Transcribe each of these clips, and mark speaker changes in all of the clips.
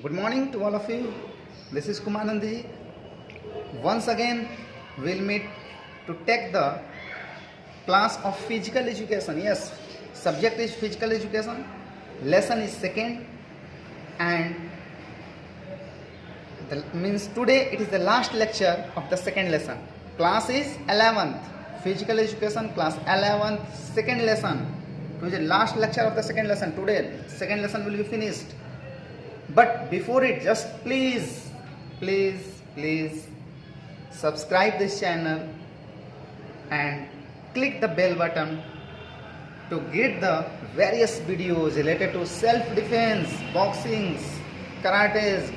Speaker 1: Good morning to all of you. This is Kumanandi. Once again, we'll meet to take the class of physical education. Yes, subject is physical education. Lesson is second, and means today it is the last lecture of the second lesson. Class is 11th. Physical education class 11th, second lesson. Today is the last lecture of the second lesson. Today, second lesson will be finished. But before it, just please subscribe this channel and click the bell button to get the various videos related to self-defense, boxings, karates,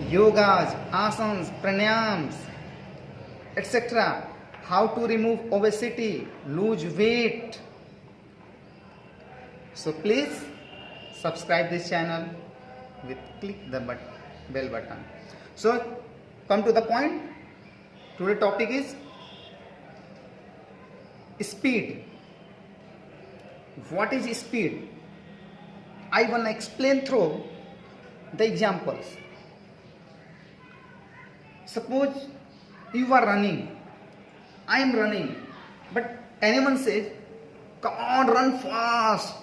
Speaker 1: yogas, asanas, pranayams, etc. How to remove obesity, lose weight. So please subscribe this channel with click the bell button. So come to the point. Today's topic is speed. What is speed? I want to explain through the examples. Suppose you are running, I am running, but anyone says, come on, run fast.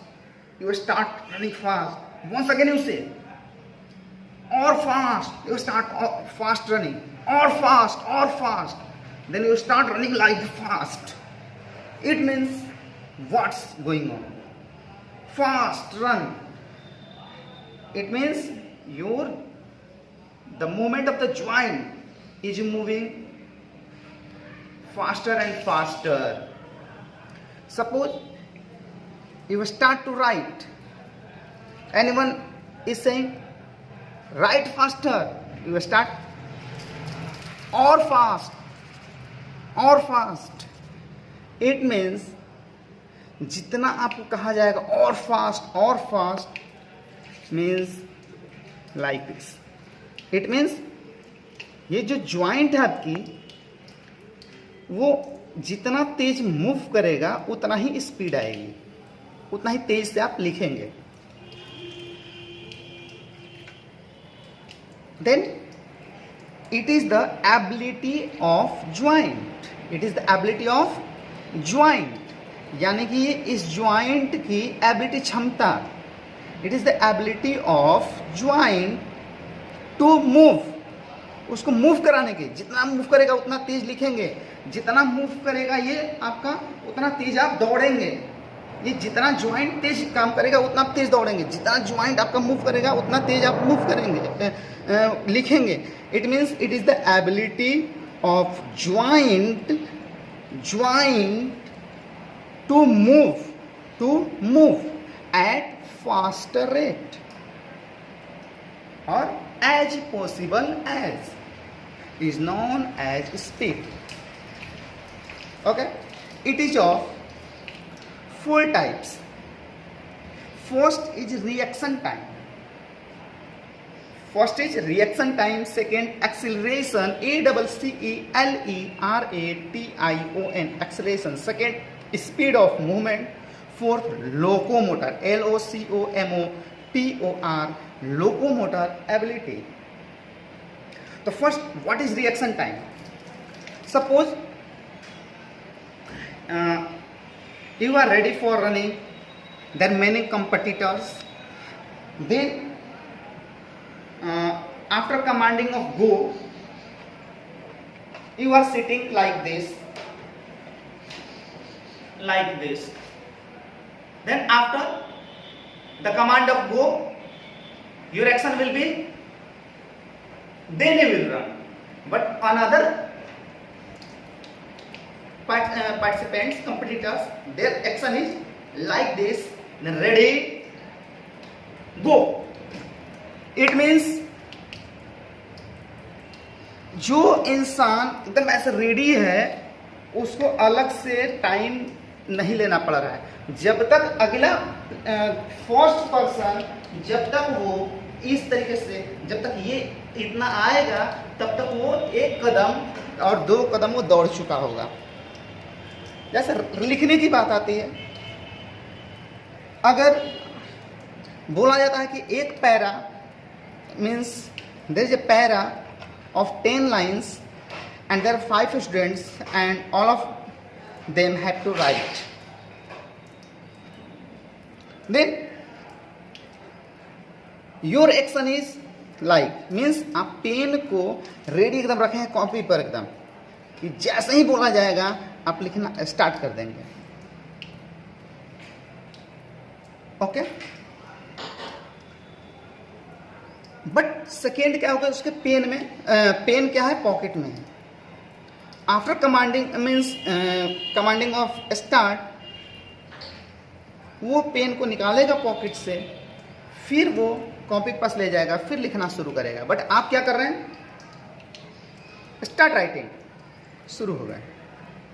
Speaker 1: You start running fast. Once again you say, or fast. You start fast running, or fast. Then you start running like fast. It means what's going on? Fast run. It means the movement of the joint is moving faster and faster. Suppose you start to write. Anyone is saying, write faster. You start or fast. It means जितना आपको कहा जाएगा और fast means like this. It means ये जो joint है आपकी, वो जितना तेज मूव करेगा उतना ही स्पीड आएगी, उतना ही तेज से आप लिखेंगे. Then it is the ability of joint. It is the ability of joint. यानी कि इस joint की ability क्षमता. It is the ability of joint to move. उसको मूव कराने के, जितना मूव करेगा उतना तेज लिखेंगे, जितना मूव करेगा ये आपका उतना तेज आप दौड़ेंगे. ये जितना ज्वाइंट तेज काम करेगा उतना आप तेज दौड़ेंगे, जितना ज्वाइंट आपका मूव करेगा उतना तेज आप मूव करेंगे, लिखेंगे. It means it is the ability of joint to move at faster rate और as possible as is known as speed. Okay, it is of four types. First is reaction time. Second, acceleration, acceleration, acceleration. Second, speed of movement. Fourth, locomotor, locomotor, locomotor ability. So first, what is reaction time? Suppose you are ready for running. There are many competitors. Then after commanding of go, you are sitting like this. Then after the command of go, your action will be, then you will run. But another participants, competitors, their action is like this. Then ready, go. It means जो इंसान एकदम ऐसे ready है उसको अलग से time नहीं लेना पड़ रहा है. जब तक अगला फर्स्ट पर्सन, जब तक वो इस तरीके से, जब तक ये इतना आएगा तब तक वो एक कदम और दो कदम वो दौड़ चुका होगा. जैसे लिखने की बात आती है, अगर बोला जाता है कि एक para means there is a para of 10 lines and there are 5 students and all of them had to write. Then your action is like means आप पेन को रेडी एकदम रखे हैं कॉपी पर एकदम कि जैसे ही बोला जाएगा आप लिखना स्टार्ट कर देंगे. ओके. बट सेकेंड क्या होगा उसके पेन में, पेन क्या है पॉकेट में है. After commanding means commanding of start वो पेन को निकालेगा पॉकेट से, फिर वो कॉपी के पास ले जाएगा, फिर लिखना शुरू करेगा. बट आप क्या कर रहे हैं, स्टार्ट राइटिंग शुरू हो गए.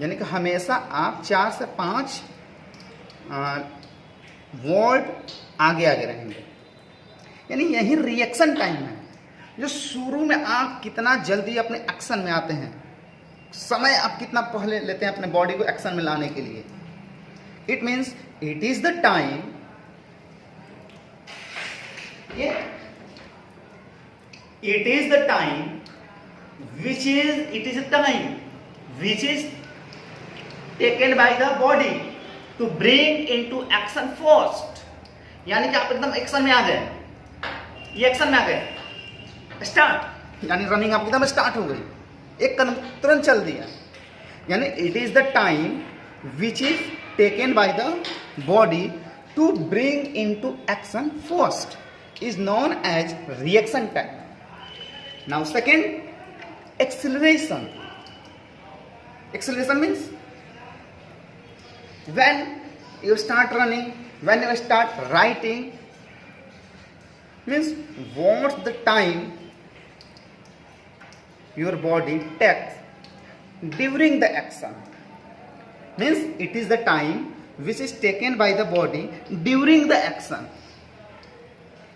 Speaker 1: यानी कि हमेशा आप 4 से 5 वर्ड आगे आगे रहेंगे. यानी यही रिएक्शन टाइम है जो शुरू में आप कितना जल्दी अपने एक्शन में आते हैं, समय आप कितना पहले लेते हैं अपने बॉडी को एक्शन में लाने के लिए. It means it is the time, it is the time which is taken by the body to bring into action first. यानी कि आप एकदम एक्शन में आ गए, ये एक्शन में आ गए, स्टार्ट यानी रनिंग आपकी एकदम स्टार्ट हो गई, एक कदम तुरंत चल दिया. यानी it is the time which is taken by the body to bring into action first is known as reaction time. Now second, acceleration. Acceleration means when you start running, when you start writing, means what's the time your body takes during the action. Means it is the time which is taken by the body during the action.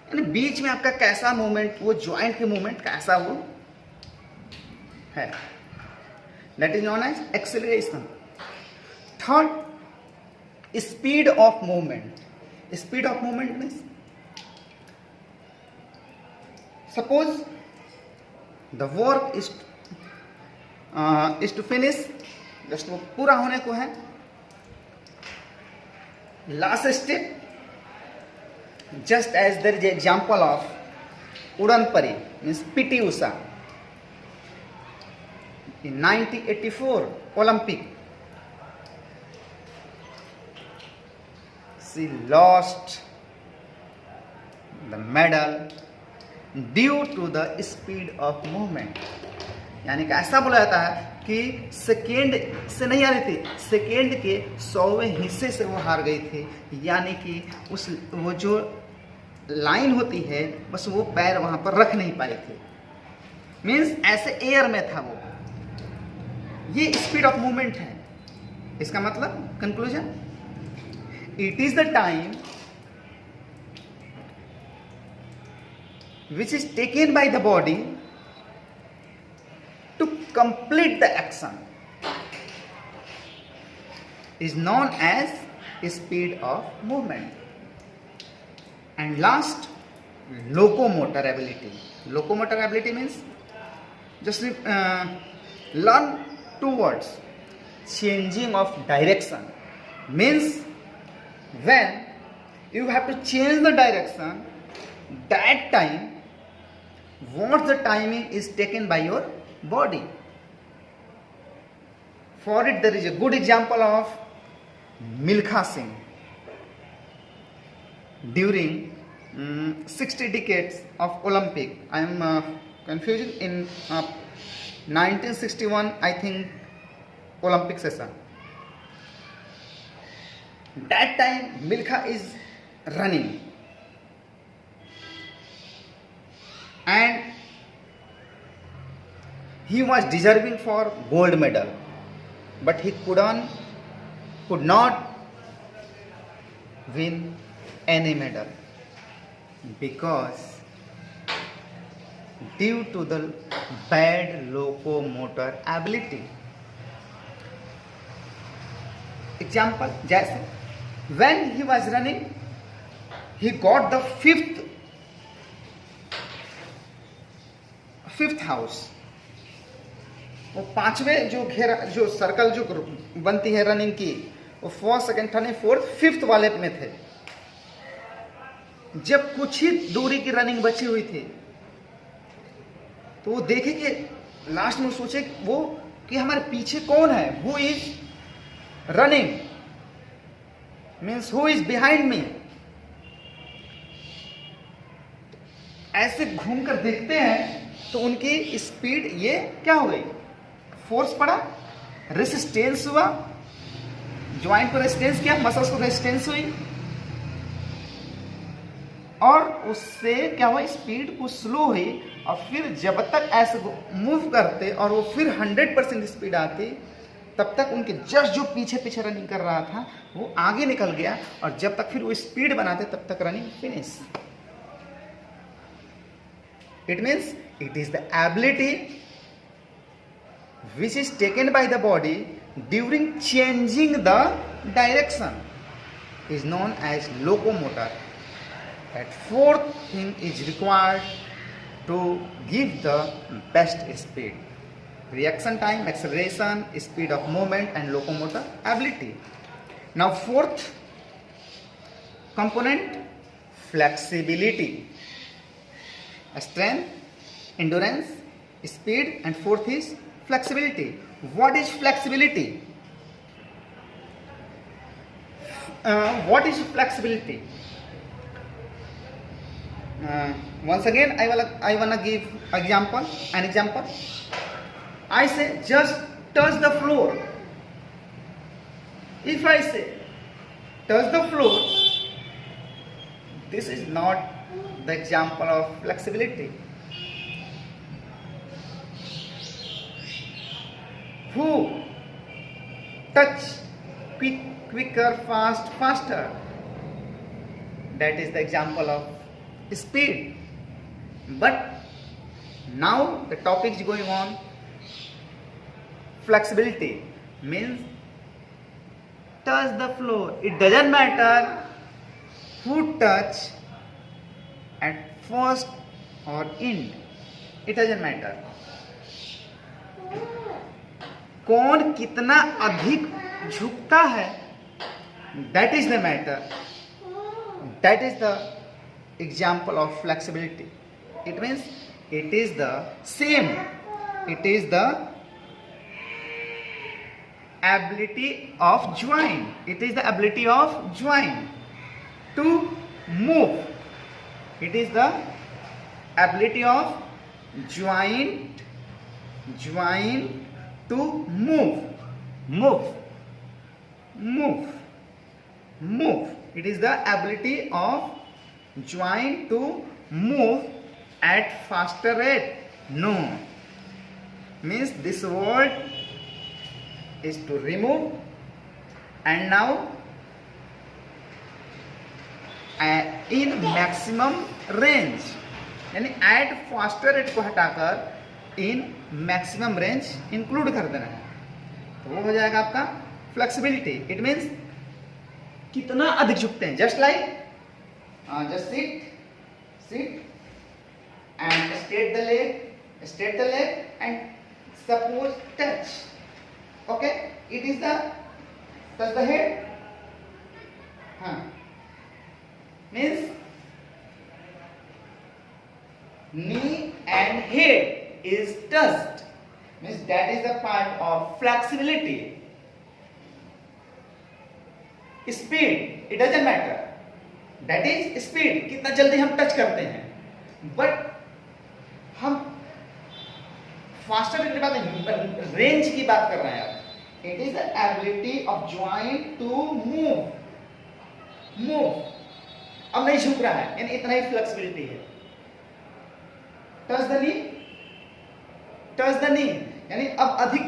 Speaker 1: यानी बीच में आपका कैसा movement, वो joint के movement कैसा वो है, that is known as acceleration. Third, speed of movement. Speed of movement means suppose the work is to finish, just वो पूरा होने को है. Last step, just as there is an example of Udan Pari, means PT Usha in 1984 Olympic. She lost the medal due to the speed of movement. यानी कि ऐसा बोला जाता है कि सेकेंड से नहीं आ रही थी, सेकेंड के 100वें हिस्से से वो हार गई थी. यानी कि उस वो जो लाइन होती है बस वो पैर वहां पर रख नहीं पाए थे, मीन्स ऐसे एयर में था वो. ये स्पीड ऑफ मूवमेंट है. इसका मतलब conclusion, it is the time which is taken by the body to complete the action is known as speed of movement. And last, locomotor ability. Locomotor ability means just learn 2 words. Changing of direction means when you have to change the direction, that time what the timing is taken by your body. For it there is a good example of Milkha Singh during 60 decades of Olympic. I am confusing in 1961 I think Olympic session. That time Milkha is running and he was deserving for gold medal, but he could not win any medal because due to the bad locomotor ability. Example, जैसे when he was running, he got the 5th fifth house, वो पांचवें जो घेरा जो circle जो बनती है running की, वो first second third fourth fifth वाले में थे। जब कुछ ही दूरी की रनिंग बची हुई थी तो वो देखे कि लास्ट में सोचे वो कि हमारे पीछे कौन है, who is running, means who is behind me. ऐसे घूमकर देखते हैं तो उनकी स्पीड ये क्या हो गई, फोर्स पड़ा, रेसिस्टेंस हुआ, ज्वाइंट को रेसिस्टेंस किया, मसल्स को रेसिस्टेंस हुई, और उससे क्या हुआ, स्पीड को स्लो हुई। और फिर जब तक ऐसे मूव करते और वो फिर 100% स्पीड आती, तब तक उनके जस्ट जो पीछे पीछे रनिंग कर रहा था वो आगे निकल गया, और जब तक फिर वो स्पीड बनाते तब तक running finish. It means it is the ability which is taken by the body during changing the direction is known as locomotor. That fourth thing is required to give the best speed: reaction time, acceleration, speed of movement, and locomotor ability. Now fourth component, flexibility, strength, endurance, speed, and fourth is flexibility. What is flexibility? What is flexibility? Once again, I wanna give example. An example. I say just touch the floor. If I say touch the floor, this is not the example of flexibility. Who touch quicker, faster, that is the example of speed. But now the topic is going on, flexibility means touch the floor. It doesn't matter who touch at first or end, it doesn't matter. कौन कितना अधिक झुकता है, that is the matter. That is the example of flexibility. It means it is the same. It is the ability of joint. It is the ability of joint to move. It is the ability of joint to move. It is the ability of joint to move at faster rate. No, means this word is to remove, and now in maximum range, यानी at faster rate को हटाकर इन maximum range include कर देना है, तो वो हो जाएगा आपका फ्लेक्सिबिलिटी. इट मीन्स कितना अधिक झुकते हैं. Just like just sit and straight the leg and suppose touch. Okay, it is the touch the head. Means knee and head is touched, means that is the part of flexibility. Speed, it doesn't matter, that is speed, कितना जल्दी हम touch करते हैं. But हम faster की बात नहीं, range की बात कर रहे हैं. It is the ability of joint to move. अब नहीं झुक रहा है, यानी इतना ही फ्लेक्सिबिलिटी है. टच द नी, यानी अब अधिक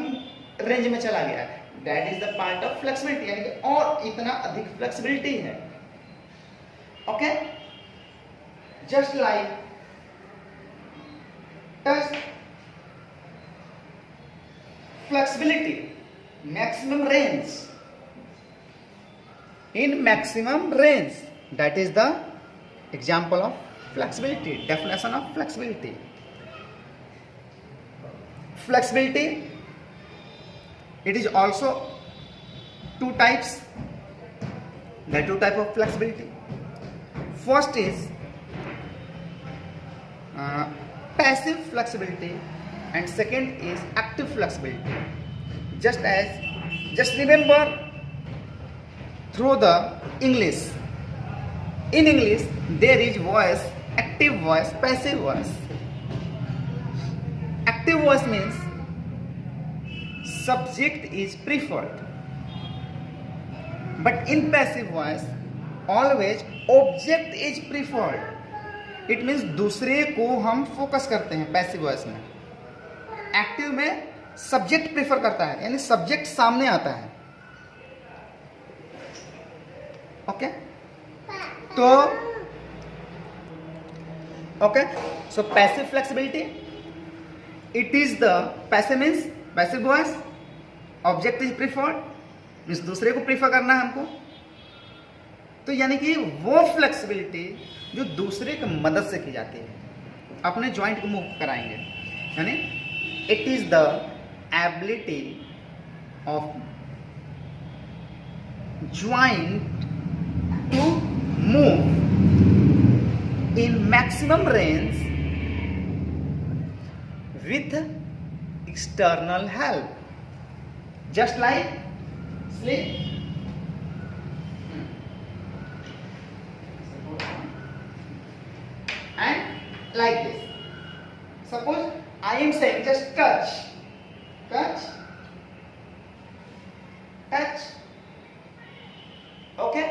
Speaker 1: रेंज में चला गया. That is the part of flexibility, यानी कि और इतना अधिक फ्लेक्सिबिलिटी है. Okay, just like touch, flexibility, maximum range. In maximum range, that is the example of flexibility, definition of flexibility. flexibility, it is also two types. There are two types of flexibility. First is passive flexibility and second is active flexibility. Just remember through the English. In English there is voice, active voice, passive voice. Active voice means subject is preferred, but in passive voice always object is preferred. It means दूसरे को हम focus करते हैं passive voice में. Active में subject prefer करता है, यानी सब्जेक्ट सामने आता है. ओके तो okay so passive flexibility, it is the passive means passive voice, object is preferred means दूसरे को प्रीफर करना है हमको. तो यानी कि वो फ्लेक्सिबिलिटी जो दूसरे की मदद से की जाती है, अपने जॉइंट को मूव कराएंगे. यानी it is the ability of joint to move in maximum range with external help, just like sleep. And like this, suppose I am saying just touch, touch, touch. Okay,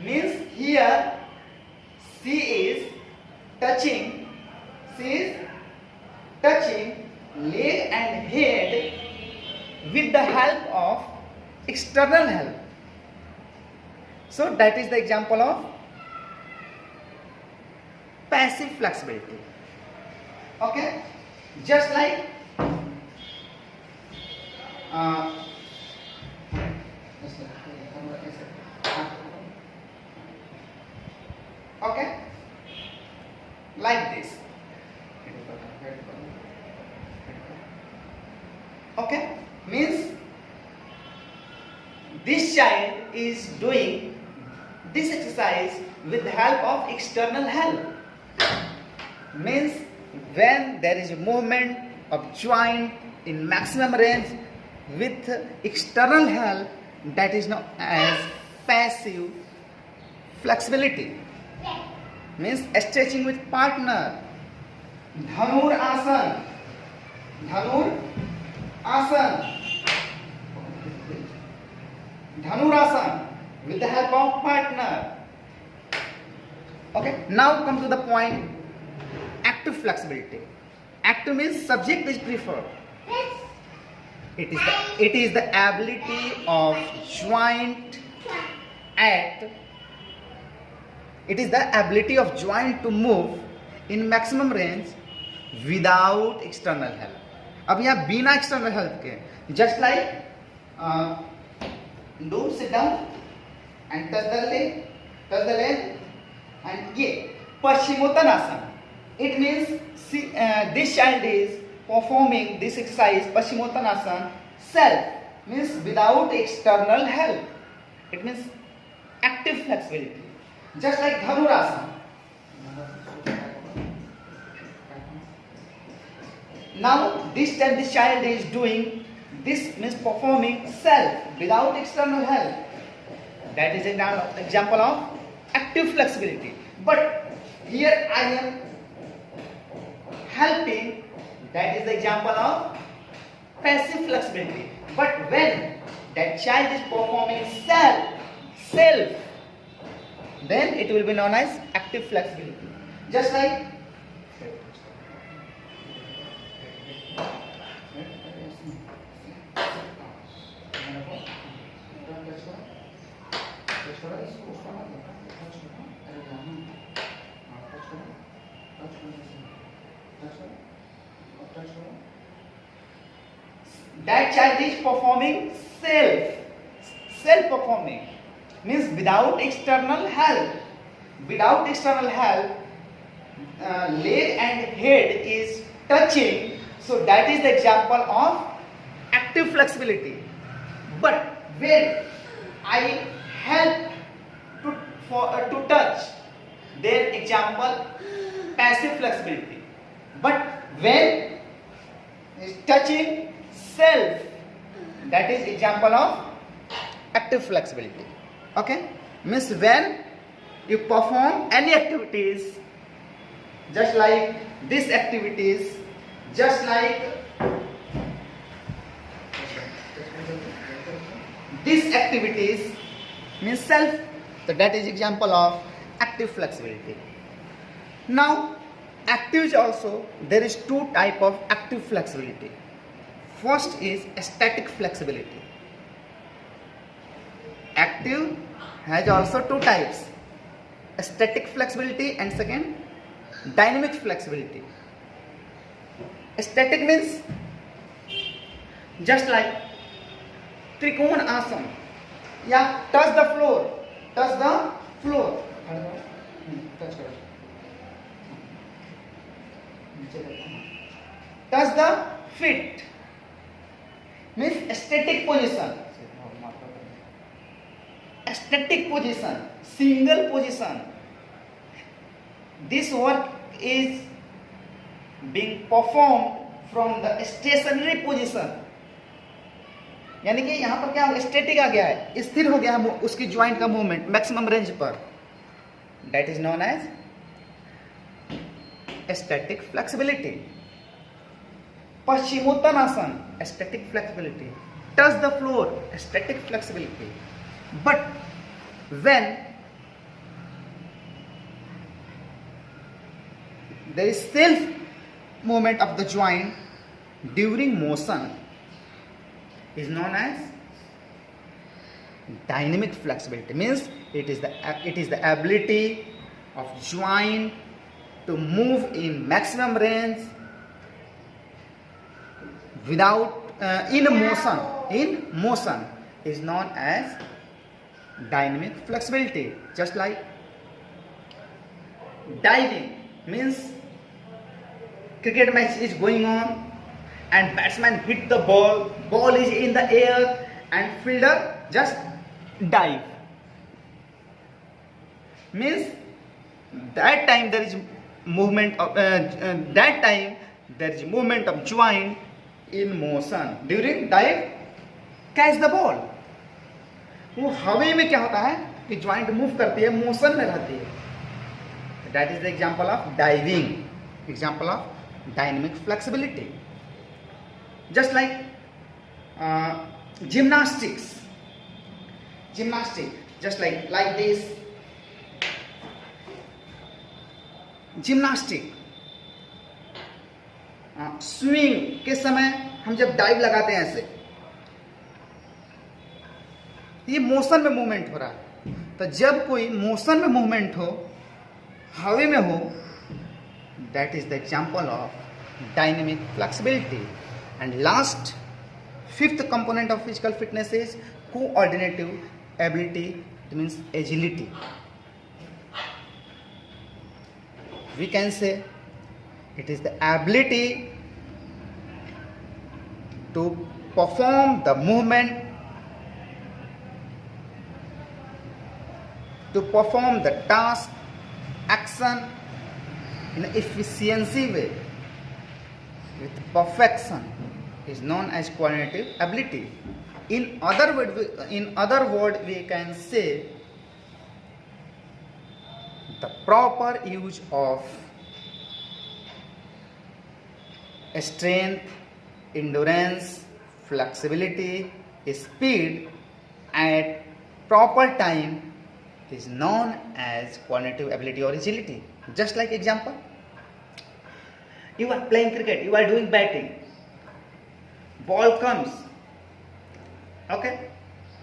Speaker 1: means here she is touching, she is touching leg and head with the help of external help. So that is the example of passive flexibility. Okay, just like okay, like this. Okay, means this child is doing this exercise with the help of external help. Means when there is a movement of joint in maximum range with external help, that is known as passive flexibility. Means stretching with partner. Dhanur Asan, Dhanur Asan, Dhanurasana with the help of partner. Okay, now come to the point, active flexibility. Active means subject is preferred. It is the ability of joint act. It is the ability of joint to move in maximum range without external help. अब यहाँ बिना external help के, just like do sit down and touch the leg and ये Paschimottanasana. It means this child is performing this exercise Paschimottanasana self, means without external help. It means active flexibility, just like Dhanurasana. Now this time this child is doing this, means performing self without external help. That is an example of active flexibility. But here I am helping, that is the example of passive flexibility. But when that child is performing self, then it will be known as active flexibility. Just like that child is performing self performing, means without external help. Leg and head is touching, So that is the example of active flexibility. But when I help to touch, their example passive flexibility. But when is touching self, that is example of active flexibility. Okay, means when you perform any activities, just like these activities, just like these activities, means self. So that is example of active flexibility. Now active also, there is two type of active flexibility. First is static flexibility. Active has also two types, static flexibility and second dynamic flexibility. Static means just like trikona asana या touch the floor, touch the feet means static position, single position. This work is being perform from the stationary position. यानी कि यहां पर क्या static आ गया है, स्थिर हो गया है उसकी ज्वाइंट का मूवमेंट मैक्सिमम रेंज पर. That is known as static flexibility. Paschimottanasana static flexibility. Touch the floor static flexibility. But when there is self movement of the joint during motion is known as dynamic flexibility. Means it is the ability of joint to move in maximum range without in motion is known as dynamic flexibility. Just like diving means cricket match is going on and batsman hit the ball is in the air and fielder just dive. Means that time there is movement of movement of joint in motion. During dive, catch the ball. वो हवा में क्या होता है कि joint move करती है, motion में रहती है. That is the example of diving, example of dynamic flexibility. Just like gymnastic, just like this gymnastic. Swing के समय हम जब डाइव लगाते हैं ऐसे, ये मोशन में मूवमेंट हो रहा है. तो जब कोई मोशन में मूवमेंट हो, हवा में हो, that is the example of dynamic flexibility. And last fifth component of physical fitness is coordinative ability, it means agility. We can say it is the ability to perform the movement, to perform the task, action in an efficiency way with perfection is known as coordinative ability. In other word we can say the proper use of strength, endurance, flexibility, speed at proper time is known as coordinative ability or agility. Just like example, you are playing cricket, you are doing batting, ball comes, okay,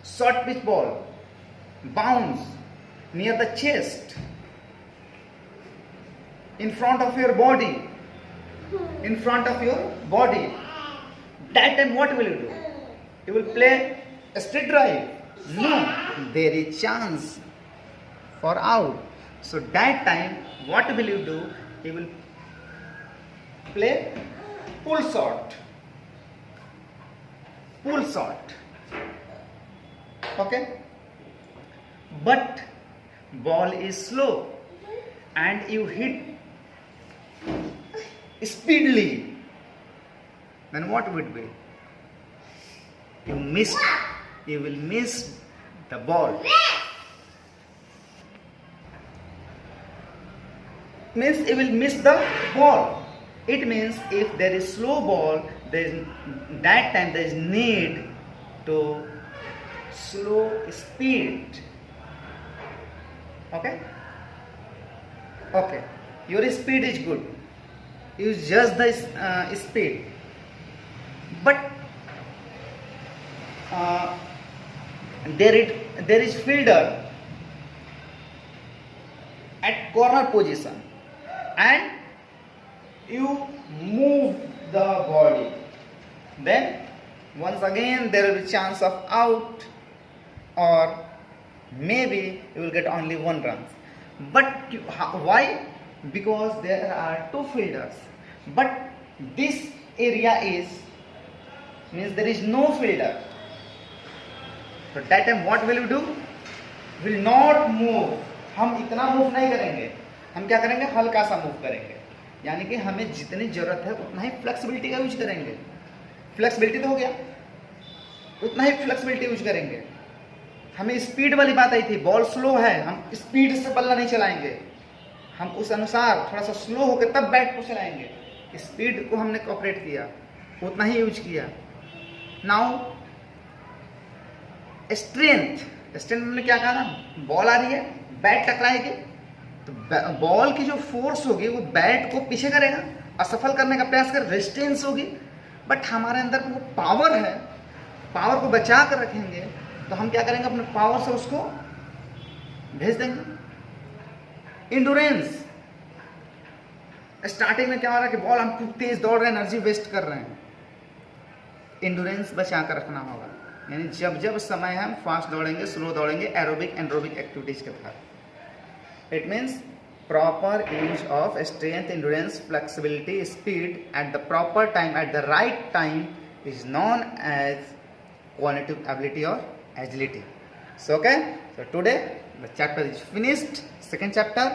Speaker 1: short pitch ball, bounce near the chest, in front of your body, that time what will you do? You will play a straight drive? No, there is chance for out. So that time what will you do? You will play pull shot, pull shot. Okay, but ball is slow and you hit speedily, then what would be? You will miss the ball. Means you will miss the ball. It means if there is slow ball, that time there is need to slow speed. Okay? Okay. Your speed is good. Use just the speed. But there is fielder at corner position and you move the body, then once again there will be chance of out, or maybe you will get only one run. But why? Because there are two fielders, but this area means there is no fielder. So that time what will you do? Will not move. हम इतना move नहीं करेंगे, हम क्या करेंगे, हल्का सा move करेंगे, यानी कि हमें जितनी जरूरत है उतना ही फ्लेक्सिबिलिटी का यूज करेंगे. फ्लेक्सिबिलिटी तो हो गया, उतना ही फ्लेक्सिबिलिटी यूज करेंगे. हमें स्पीड वाली बात आई थी, बॉल स्लो है, हम स्पीड से बल्ला नहीं चलाएंगे, हम उस अनुसार थोड़ा सा स्लो होकर तब बैट को चलाएंगे. स्पीड को हमने कोऑपरेट किया, उतना ही यूज किया. नाउ स्ट्रेंथ में क्या कहा था, बॉल आ रही है, बैट टकराएगी तो बॉल की जो फोर्स होगी वो बैट को पीछे करेगा, असफल करने का प्रयास कर, रेजिस्टेंस होगी. बट हमारे अंदर वो पावर है, पावर को बचा कर रखेंगे तो हम क्या करेंगे, अपने पावर से उसको भेज देंगे. इंड्योरेंस, स्टार्टिंग में क्या हो रहा है कि बॉल हम खूब तेज दौड़ रहे हैं, एनर्जी वेस्ट कर रहे हैं. इंड्योरेंस बचा कर रखना होगा, यानी जब समय हम फास्ट दौड़ेंगे, स्लो दौड़ेंगे, एरोबिक एंड्रोबिक एक्टिविटीज के तहत. It means proper use of strength, endurance, flexibility, speed at the proper time, at the right time is known as cognitive ability or agility. So okay, so today the chapter is finished, second chapter.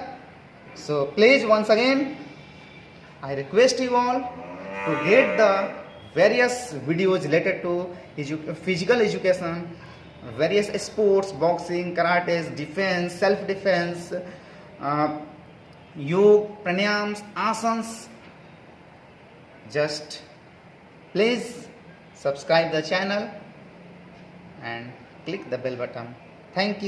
Speaker 1: So please once again I request you all to get the various videos related to physical education, various sports, boxing, karate, defense, self defense, yoga, pranayams, asanas. Just please subscribe the channel and click the bell button. Thank you.